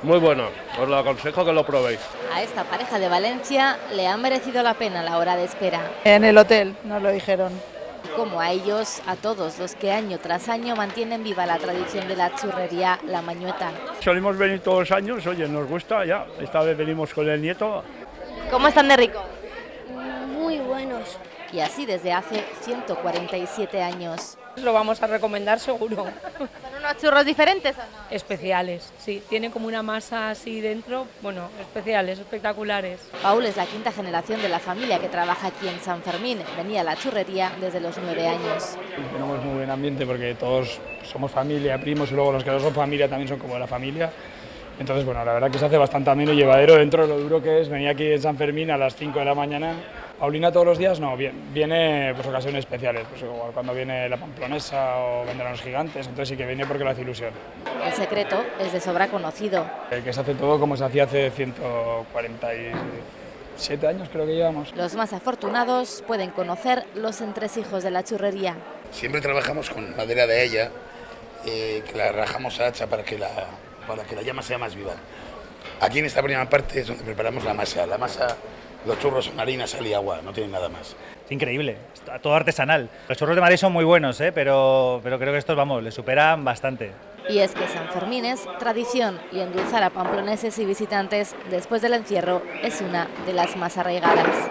Muy bueno, os lo aconsejo que lo probéis. A esta pareja de Valencia le ha merecido la pena la hora de espera. En el hotel nos lo dijeron. Y como a ellos, a todos los que año tras año mantienen viva la tradición de la churrería La Mañueta. Solimos venir todos los años, oye, nos gusta ya. Esta vez venimos con el nieto. ¿Cómo están de rico? Muy buenos. Y así desde hace 147 años. Lo vamos a recomendar seguro. ¿Son unos churros diferentes o no? Especiales, sí. Tienen como una masa así dentro, bueno, especiales, espectaculares. Paul es la quinta generación de la familia que trabaja aquí en San Fermín. Venía a la churrería desde los 9 años. Tenemos muy buen ambiente porque todos somos familia, primos, y luego los que no son familia también son como de la familia. Entonces, bueno, la verdad que se hace bastante ameno y llevadero dentro de lo duro que es venir aquí en San Fermín a las 5 de la mañana. Paulina todos los días no, viene pues ocasiones especiales, pues igual cuando viene la Pamplonesa o vendrán los gigantes, entonces sí que viene porque le hace ilusión. El secreto es de sobra conocido. Que se hace todo como se hacía hace 147 años creo que llevamos. Los más afortunados pueden conocer los entresijos de la churrería. Siempre trabajamos con madera de haya, que la rajamos a hacha para que la llama sea más viva. Aquí en esta primera parte es donde preparamos la masa. La masa, los churros son harina, sal y agua, no tienen nada más. Es increíble, todo artesanal. Los churros de Madrid son muy buenos, pero creo que estos, vamos, le superan bastante. Y es que San Fermín es tradición y endulzar a pamploneses y visitantes después del encierro es una de las más arraigadas.